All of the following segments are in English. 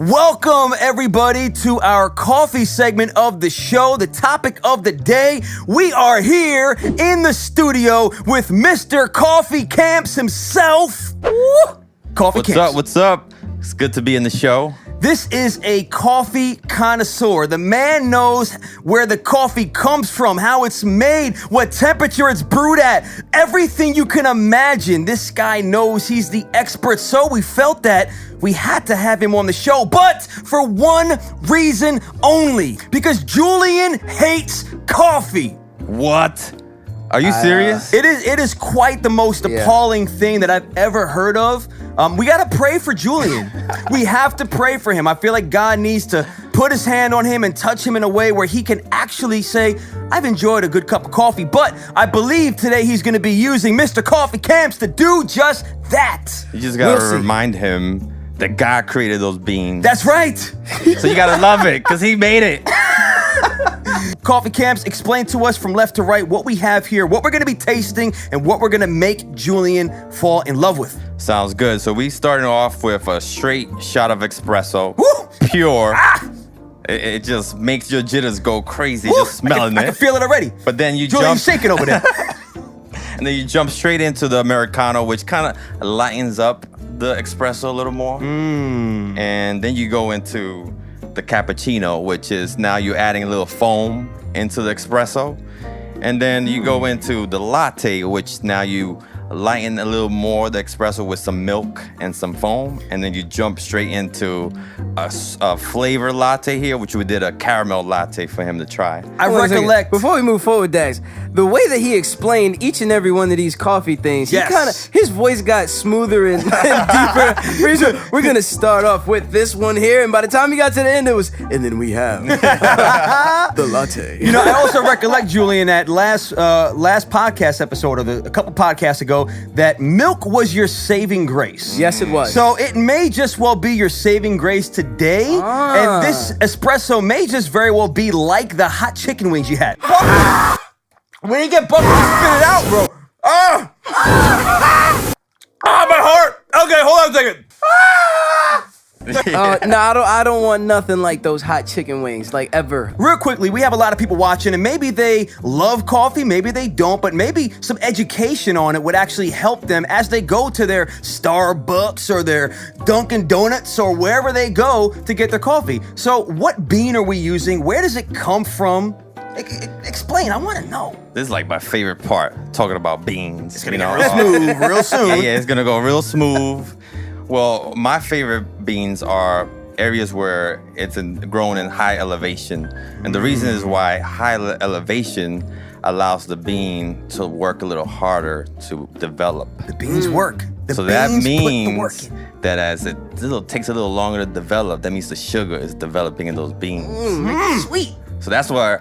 Welcome, everybody, to our coffee segment of the show. The topic of the day, we are here in the studio with Mr. Coffee Camps himself. Woo! Coffee Camps. What's up? It's good to be in the show. This is a coffee connoisseur. The man knows where the coffee comes from, how it's made, what temperature it's brewed at, everything you can imagine. This guy knows. He's the expert. So we felt that we had to have him on the show, but for one reason only, because Julian hates coffee. What? Are you serious? It is quite the most appalling thing that I've ever heard of. We gotta pray for Julian. We have to pray for him. I feel like God needs to put his hand on him and touch him in a way where he can actually say, I've enjoyed a good cup of coffee, but I believe today he's gonna be using Mr. Coffee Camps to do just that. You just gotta remind him that God created those beans. That's right. So you gotta love it, because he made it. Coffee Camps, explain to us from left to right what we have here, what we're gonna be tasting, and what we're gonna make Julian fall in love with. Sounds good. So we starting off with a straight shot of espresso. Woo! Pure. It just makes your jitters go crazy just smelling I can feel it already. But then you Julian's shaking over there. And then you jump straight into the Americano, which kind of lightens up the espresso a little more. And then you go into the cappuccino, which is now you're adding a little foam into the espresso. And then you go into the latte, which now you lighten a little more the espresso with some milk and some foam. And then you jump straight into a flavor latte here, which we did a caramel latte for him to try. I recollect. Before we move forward, Dax, the way that he explained each and every one of these coffee things, his voice got smoother and deeper. We're gonna start off with this one here, and by the time he got to the end, it was, and then we have the latte. You know, I also recollect, Julian, that last podcast episode, a couple podcasts ago, that milk was your saving grace. Yes, it was. So it may just well be your saving grace today, and this espresso may just very well be like the hot chicken wings you had. When you get bumped, you spit it out, bro. My heart. Okay, hold on a second. No, I don't want nothing like those hot chicken wings, like ever. Real quickly, we have a lot of people watching, and maybe they love coffee, maybe they don't, but maybe some education on it would actually help them as they go to their Starbucks or their Dunkin' Donuts or wherever they go to get their coffee. So what bean are we using? Where does it come from? Explain, I want to know. This is like my favorite part, talking about beans. It's gonna get real smooth, real soon. Yeah, it's gonna go real smooth. Well, my favorite beans are areas where it's grown in high elevation. And the reason is why high elevation allows the bean to work a little harder to develop. The beans work. So that means that as it takes a little longer to develop, that means the sugar is developing in those beans. Sweet. So that's why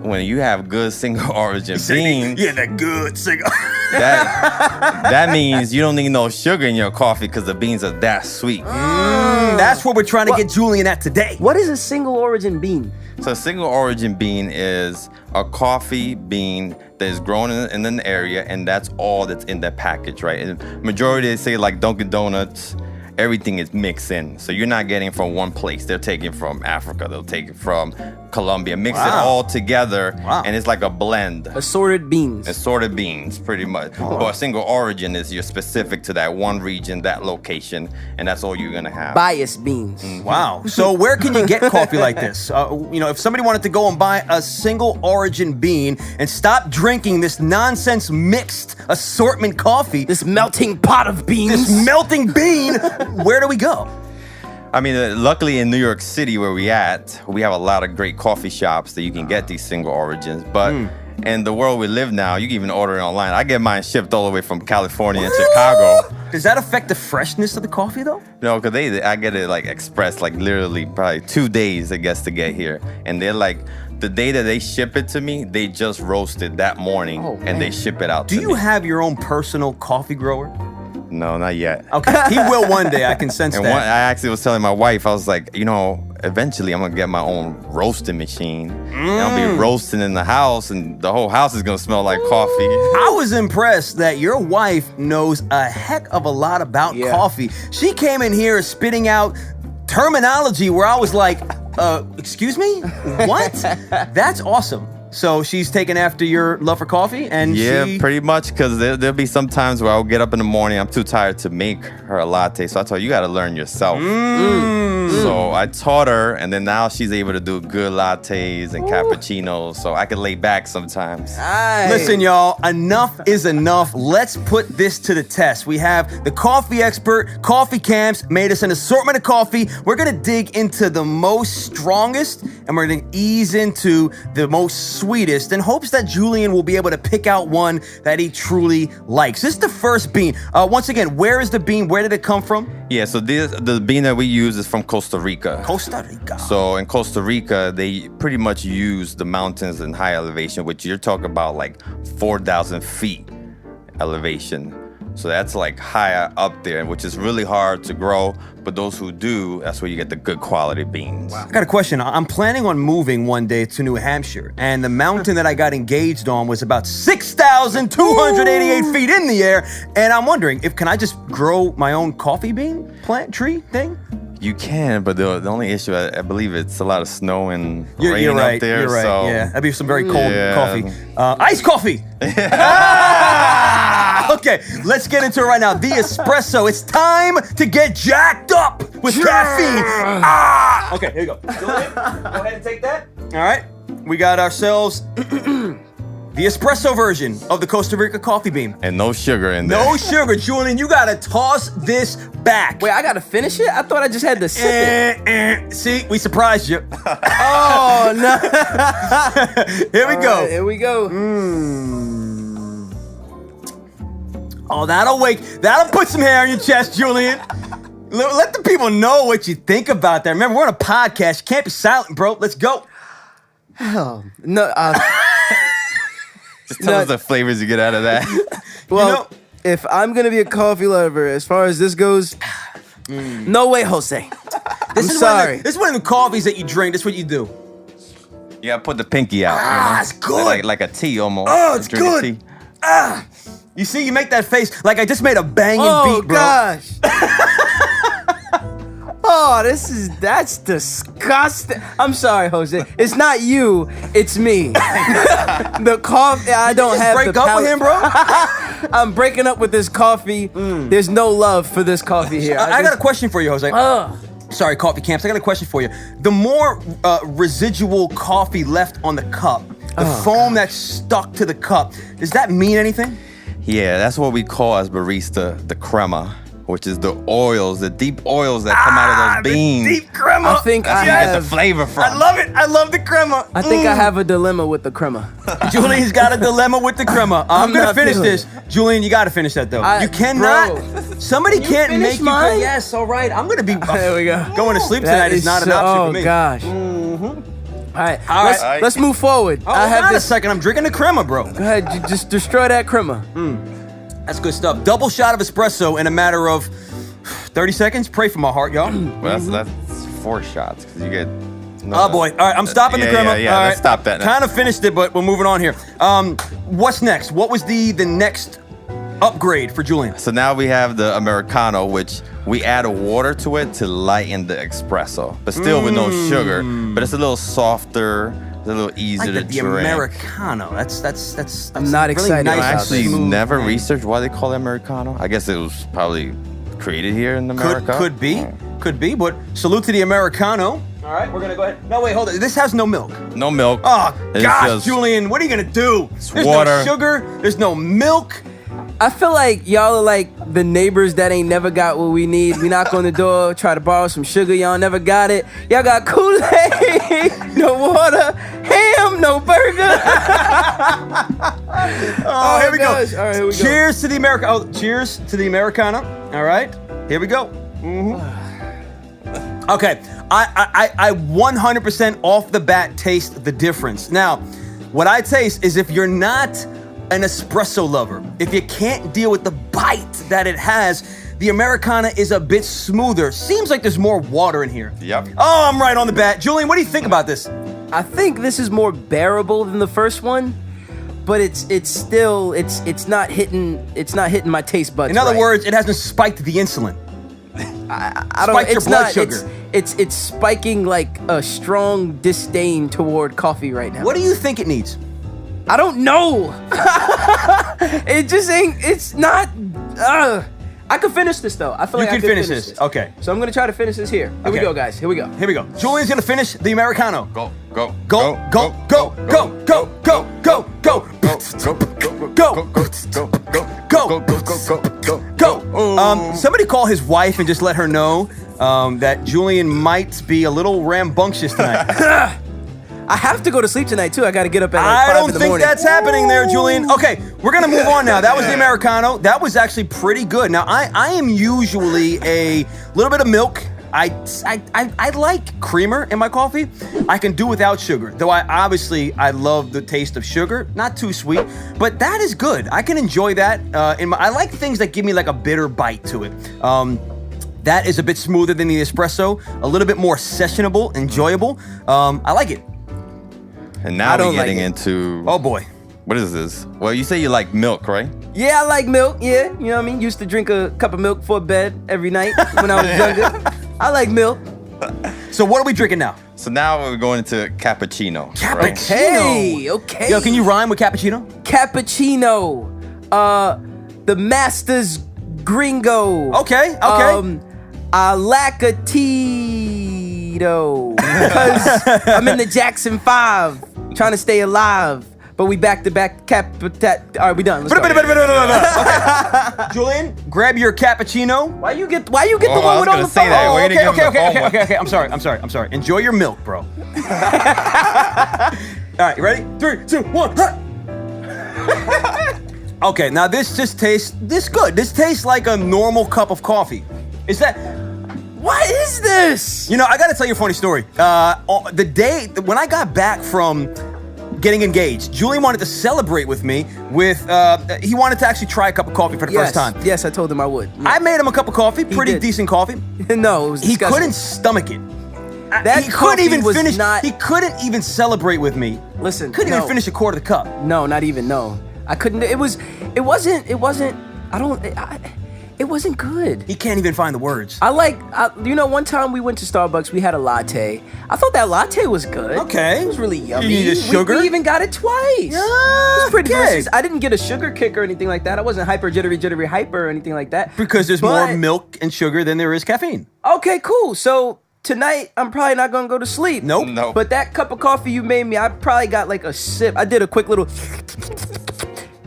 when you have good single origin beans, yeah, that good cigar. that means you don't need no sugar in your coffee because the beans are that sweet. That's what we're trying to get Julian at today. What is a single origin bean? So a single origin bean is a coffee bean that is grown in an area, and that's all that's in that package, right? And majority, they say like Dunkin' Donuts, everything is mixed in. So you're not getting from one place. They're taking from Africa. They'll take it from Colombia. Mix it all together, and it's like a blend. Assorted beans. Assorted beans, pretty much. But a single origin is you're specific to that one region, that location, and that's all you're gonna have. Biased beans. Wow. So where can you get coffee like this? If somebody wanted to go and buy a single origin bean and stop drinking this nonsense mixed assortment coffee, This melting pot of beans. this melting bean, where do we go? I mean, luckily in New York City where we have a lot of great coffee shops that you can get these single origins. But in the world we live now, you can even order it online. I get mine shipped all the way from California and Chicago. Does that affect the freshness of the coffee, though? No, because I get it like express, like literally probably 2 days it gets to get here. And they're like, the day that they ship it to me, they just roasted that morning and they ship it out to me. Do you have your own personal coffee grower? No, not yet. Okay, he will one day. I can sense And that. I actually was telling my wife, I was like, eventually I'm gonna get my own roasting machine. And I'll be roasting in the house, and the whole house is gonna smell like coffee. I was impressed that your wife knows a heck of a lot about coffee. She came in here spitting out terminology where I was like, excuse me? What? That's awesome. So she's taken after your love for coffee, and pretty much, because there'll be some times where I'll get up in the morning, I'm too tired to make her a latte, so I told her, you got to learn yourself. So I taught her, and then now she's able to do good lattes and cappuccinos, so I can lay back sometimes. Nice. Listen, y'all, enough is enough. Let's put this to the test. We have the coffee expert, Coffee Camps, made us an assortment of coffee. We're gonna dig into the most strongest, and we're gonna ease into the most sweetest in hopes that Julian will be able to pick out one that he truly likes. This is the first bean. Once again, where is the bean? Where did it come from? Yeah, so the bean that we use is from Costa Rica. Costa Rica. So in Costa Rica, they pretty much use the mountains and high elevation, which you're talking about like 4,000 feet elevation. So that's like higher up there, which is really hard to grow. But those who do, that's where you get the good quality beans. I got a question. I'm planning on moving one day to New Hampshire, and the mountain that I got engaged on was about 6,288 feet in the air. And I'm wondering, can I just grow my own coffee bean plant tree thing? You can, but the only issue, I believe it's a lot of snow and rain You're right, up there. You're right. So Yeah, that'd be some very cold Yeah. coffee. Iced coffee. Okay, let's get into it right now. The espresso. It's time to get jacked up with caffeine. Okay, here you go. Julian, go ahead and take that. All right, we got ourselves the espresso version of the Costa Rica coffee bean. And no sugar in there. No sugar, Julian. You gotta toss this back. Wait, I gotta finish it? I thought I just had to sip it. See, we surprised you. Oh, no. Here we go. Right, here we go. Oh, that'll put some hair on your chest, Julian. Let the people know what you think about that. Remember, we're on a podcast. You can't be silent, bro. Let's go. Hell, no. Just tell us the flavors you get out of that. Well, if I'm gonna be a coffee lover, as far as this goes, no way, Jose. I'm sorry. This is one of the coffees that you drink. This is what you do. You gotta put the pinky out. It's good. Like a tea almost. Oh, it's Drink a good. tea. You see, you make that face like I just made a banging Oh beat, bro. gosh. Oh, that's disgusting. I'm sorry, Jose. It's not you, it's me. The coffee, I don't have Break the up palate. with him, bro. I'm breaking up with this coffee. There's no love for this coffee here. I got a question for you, Jose. Ugh. Sorry, Coffee Camps. I got a question for you. The more residual coffee left on the cup, the foam that's stuck to the cup, does that mean anything? Yeah, that's what we call as barista the crema, which is the oils, the deep oils that come out of those beans. The deep crema. I think That's I where you get the have. flavor from. I love it. I love the crema. I think I have a dilemma with the crema. Julian's got a dilemma with the crema. I'm gonna not finish feeling this. Julian, you gotta finish that though. I- You cannot. bro. Somebody can't finish make you. mine? Yes, all right. I'm gonna be. There we go. Going to sleep That tonight is not an so- option for me. Oh gosh. All right, All let's, right. let's move forward. Oh, I have hold on a this. second. I'm drinking the crema, bro. Go ahead, you just destroy that crema. That's good stuff. Double shot of espresso in a matter of 30 seconds. Pray for my heart, y'all. Well, that's 4 shots because you get. Oh boy! All right, I'm stopping the crema. Yeah, All let's right. stop that now. Kind of finished it, but we're moving on here. What's next? What was the next upgrade for Julian? So now we have the Americano, which we add a water to it to lighten the espresso, but still with no sugar. But it's a little softer, it's a little easier to The drink. Americano. That's I'm not really excited nice. about I this. actually smooth never thing. researched why they call it Americano. I guess it was probably created here in America. Could be, but salute to the Americano. All right, we're gonna go ahead. No, wait, hold on. This has no milk. No milk. Oh It's gosh, just- Julian, what are you gonna do? There's water. no sugar. There's no milk. I feel like y'all are like the neighbors that ain't never got what we need. We knock on the door, try to borrow some sugar. Y'all never got it. Y'all got Kool-Aid, no water, ham, no burger. Oh, here we gosh. go. All right, here we go. Cheers to the Americano. Oh, cheers to the Americano. All right, here we go. Okay, I 100% off the bat taste the difference. Now, what I taste is if you're not an espresso lover, if you can't deal with the bite that it has, the Americano is a bit smoother. Seems like there's more water in here. Yep. Oh, I'm right on the bat. Julian, what do you think about this? I think this is more bearable than the first one, but it's not hitting my taste buds. In other right. words, it hasn't spiked the insulin. I don't. spiked your It's blood not. sugar. it's spiking like a strong disdain toward coffee right now. What do you think it needs? I don't know. It just ain't. It's not. I could finish this though. I feel You like I can could finish this. Okay. So I'm gonna try to finish this here. Here we Okay. go, guys. Here we go. Here we go. Julian's gonna finish the Americano. Go. Go, go, go, go, go, go, go, go, go, go. Somebody call his wife and just let her know that Julian might be a little rambunctious tonight. I have to go to sleep tonight too. I got to get up at like I 5 don't in the think morning. that's happening there, Julian. Okay, we're gonna move on now. That was the Americano. That was actually pretty good. Now, I am usually a little bit of milk. I like creamer in my coffee. I can do without sugar, though I love the taste of sugar. Not too sweet, but that is good. I can enjoy that. I like things that give me like a bitter bite to it. That is a bit smoother than the espresso, a little bit more sessionable, enjoyable. I like it. And now don't we're getting like it. into Oh boy. what is this? Well, you say you like milk, right? Yeah, I like milk. Yeah, you know what I mean. Used to drink a cup of milk before bed every night when I was younger. I like milk. So what are we drinking now? So now we're going into cappuccino. right? Hey, okay. Yo, can you rhyme with cappuccino? Cappuccino, the Master's Gringo. Okay. I lack a Tito because I'm in the Jackson 5 trying to stay alive. But we back to back All right, we done. Let's go. Okay. Julian, grab your cappuccino. Why you get the one I was with all gonna the say that. phone? Wait to give him the phone one. Okay. I'm sorry. Enjoy your milk, bro. All right, you ready? 3, 2, 1. Okay, now this just tastes good. This tastes like a normal cup of coffee. Is that? What is this? You know, I got to tell you a funny story. The day when I got back from getting engaged, Julian wanted to celebrate with me he wanted to actually try a cup of coffee for the first time. Yes, I told him I would. I made him a cup of coffee, pretty did. decent coffee. No, it was He disgusting. couldn't stomach it. That he couldn't coffee even was finish. not- He couldn't even celebrate with me. Listen, Couldn't no. even finish a quarter of the cup. No, not even. No, I couldn't. It wasn't. It wasn't good. He can't even find the words. One time we went to Starbucks, we had a latte. I thought that latte was good. Okay. It was really yummy. You needed sugar? We even got it twice. Yeah, It was pretty okay. delicious. I didn't get a sugar kick or anything like that. I wasn't hyper hyper or anything like that. Because there's But- more milk and sugar than there is caffeine. Okay, cool. So tonight, I'm probably not gonna go to sleep. Nope. No. But that cup of coffee you made me, I probably got like a sip. I did a quick little.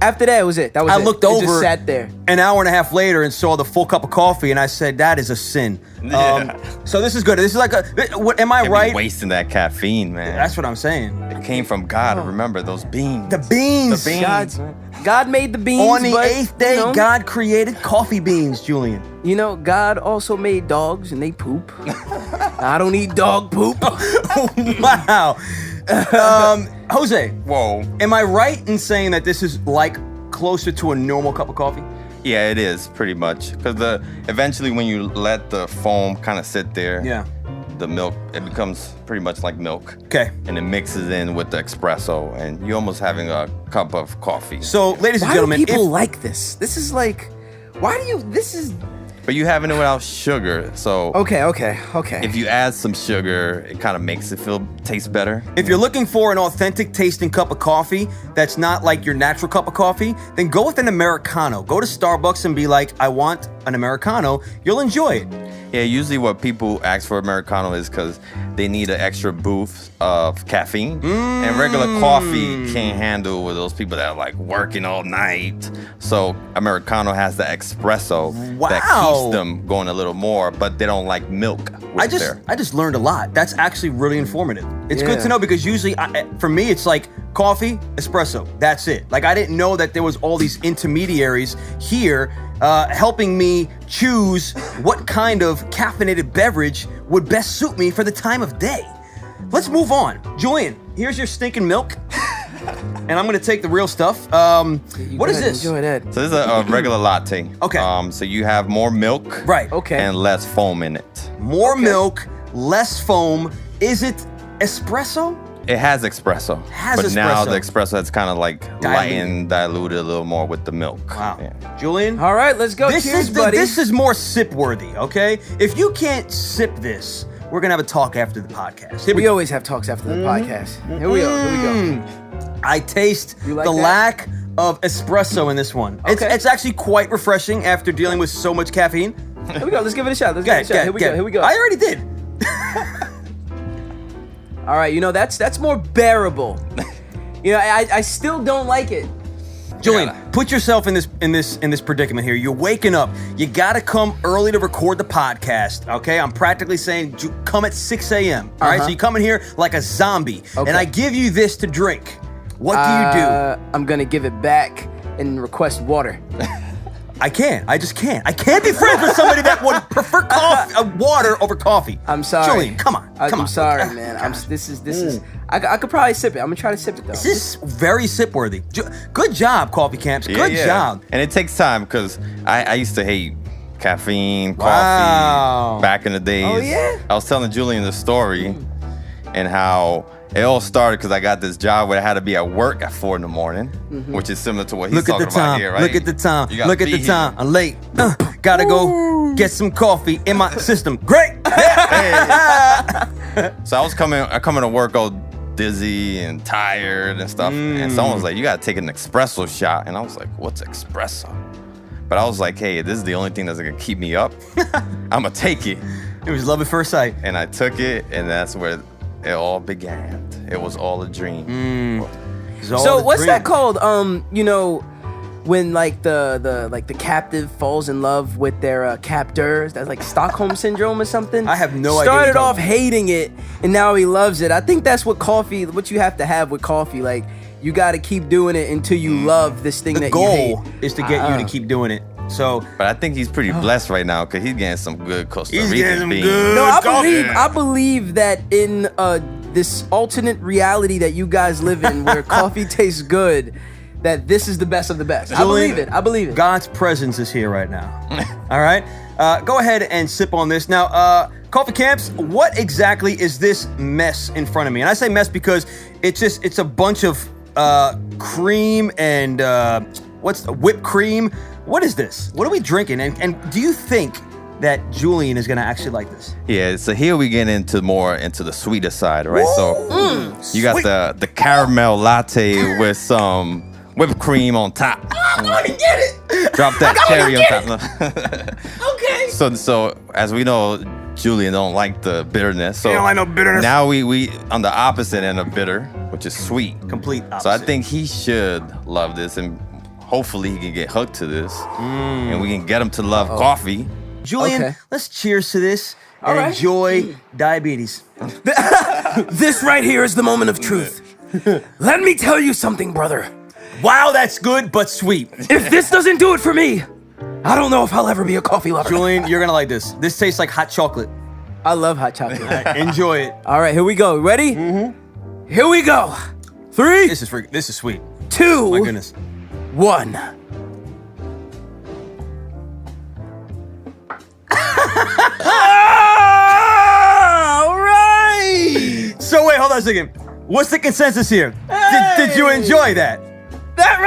After that, was it. That was I it. looked It over just sat there. an hour and a half later and saw the full cup of coffee, and I said, "That is a sin." Yeah. So this is good. This is like what? Am I Can't be right? wasting that caffeine, man. That's what I'm saying. It came from God. Remember those beans. The beans. The beans. God made the beans. On the but, 8th day, you know, God created coffee beans, Julian. You know, God also made dogs and they poop. I don't eat dog poop. Wow. Jose, Whoa. am I right in saying that this is like closer to a normal cup of coffee? Yeah, it is pretty much because eventually when you let the foam kind of sit there, Yeah. the milk it becomes pretty much like milk. Okay. And it mixes in with the espresso, and you're almost having a cup of coffee. So, ladies and Why do gentlemen, people like this? This is like, this is... But you having it without sugar, so Okay. if you add some sugar, it kind of makes it taste better. if you're looking for an authentic tasting cup of coffee that's not like your natural cup of coffee, then go with an Americano. Go to Starbucks and be like, I want an Americano. You'll enjoy it. Yeah, usually what people ask for Americano is because they need an extra boost of caffeine. And regular coffee can't handle with those people that are like working all night. So Americano has the espresso that Wow. keeps them going a little more, but they don't like milk with I just learned a lot. That's actually really informative. It's good Yeah. to know because usually, for me, it's like coffee, espresso. That's it. Like I didn't know that there was all these intermediaries here helping me choose what kind of caffeinated beverage would best suit me for the time of day. Let's move on. Julian, here's your stinking milk. And I'm gonna take the real stuff. What is this? Enjoy that. So this is a regular latte. Okay. So you have more milk. Right. Okay. And less foam in it. More milk, less foam. Is it espresso? It has espresso. But now espresso. the espresso has kind of like lightened, diluted a little more with the milk. Wow. Yeah. Julian? All right, let's go. Cheers, buddy. This is more sip worthy, okay? If you can't sip this we're gonna have a talk after the podcast. Here we We go. always have talks after the podcast. Here we go. I taste You like the that? lack of espresso in this one. Okay. It's actually quite refreshing after dealing with so much caffeine. Here we go. Let's give it a shot. Here we go. I already did. All right, that's more bearable. I still don't like it. Julian, put yourself in this predicament here. You're waking up. You gotta come early to record the podcast. Okay, I'm practically saying come at 6 a.m. All right, so you come in here like a zombie, Okay. and I give you this to drink. What do you do? I'm gonna give it back and request water. I can't. I just can't. I can't be friends with somebody that would prefer water over coffee. I'm sorry. Julian, come on. I'm sorry, man. This is. I could probably sip it. I'm gonna try to sip it though. This is very sip worthy. Good job, coffee camps. Good job. And it takes time because I used to hate caffeine, coffee Wow. back in the days. Oh, yeah? I was telling Julian the story and how it all started because I got this job where I had to be at work at 4 in the morning, which is similar to what he's Look at talking the time. about here, right? Look at the time. You gotta Look at be the here. time. I'm late. Gotta go get some coffee in my system. Great. So I coming to work all dizzy and tired and stuff. And someone was like, you gotta take an espresso shot. And I was like, what's espresso? But I was like, hey, this is the only thing that's gonna keep me up. I'm gonna take it. It was love at first sight. And I took it, and that's where it all began. It was all a dream. So what's that called? When like the captive falls in love with their captors, that's like Stockholm syndrome or something. I have no idea. Started off hating it, and now he loves it. I think that's what you have to have with coffee. Like you got to keep doing it until you love this thing The that you goal hate. is to get you to keep doing it. So But I think he's pretty blessed right now because he's getting some good Costa He's Rican getting some beans. good- No, coffee. I believe that in this alternate reality that you guys live in, where coffee tastes good, that this is the best of the best. Julian, I believe it. God's presence is here right now. All right? Go ahead and sip on this. Now, Coffee Camps, what exactly is this mess in front of me? And I say mess because it's a bunch of cream and whipped cream. What is this? What are we drinking? And do you think that Julian is gonna actually like this? Yeah, so here we get into the sweeter side, right? So you got sweet. the caramel latte with some whipped cream on top. I'm gonna get it! Drop that cherry on top. Okay. So as we know, Julian don't like the bitterness. So He don't like no bitterness. Now we on the opposite end of bitter, which is sweet. Complete opposite. So I think he should love this, and hopefully he can get hooked to this, and we can get him to love coffee. Julian, Okay. let's cheers to this and All right. enjoy diabetes. This right here is the moment of truth. Let me tell you something, brother. Wow, that's good, but sweet. If this doesn't do it for me, I don't know if I'll ever be a coffee lover. Julian, you're gonna like this. This tastes like hot chocolate. I love hot chocolate. Enjoy it. All right, here we go. Ready? Mm-hmm. Here we go. 3, This is sweet. 2, My goodness. 1. All right. So wait, hold on a second. What's the consensus here? Did you enjoy that? That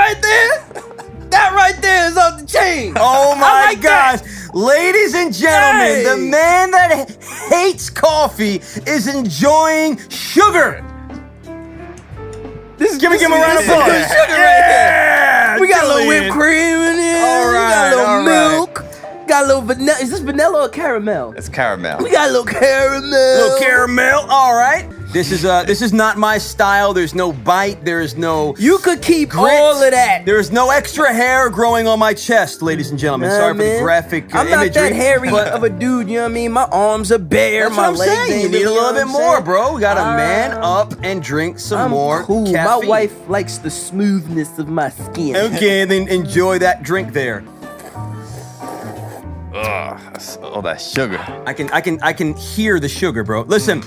right there is off the chain. Oh my I like gosh. Ladies and gentlemen, Hey. the man that hates coffee is enjoying sugar. Give him a round of applause. Good sugar right there. We got a little Julian. whipped cream in here. All We got right, a little all right. milk. Got a little vanilla. Is this vanilla or caramel? It's caramel. We got a little caramel. Little caramel. All right. This is not my style. There's no bite. There is no You could keep grit. all of that. There is no extra hair growing on my chest, ladies and gentlemen. Nah, Sorry for the man. graphic I'm imagery. not that hairy but of a dude, you know what I mean? My arms are bare, that's my what I'm legs saying. ain't You need a really, little you bit know what I'm more, saying? bro. We gotta man up and drink some I'm more cool. caffeine. My wife likes the smoothness of my skin. Okay, then enjoy that drink there. Ugh, all that sugar. I can hear the sugar, bro. Listen,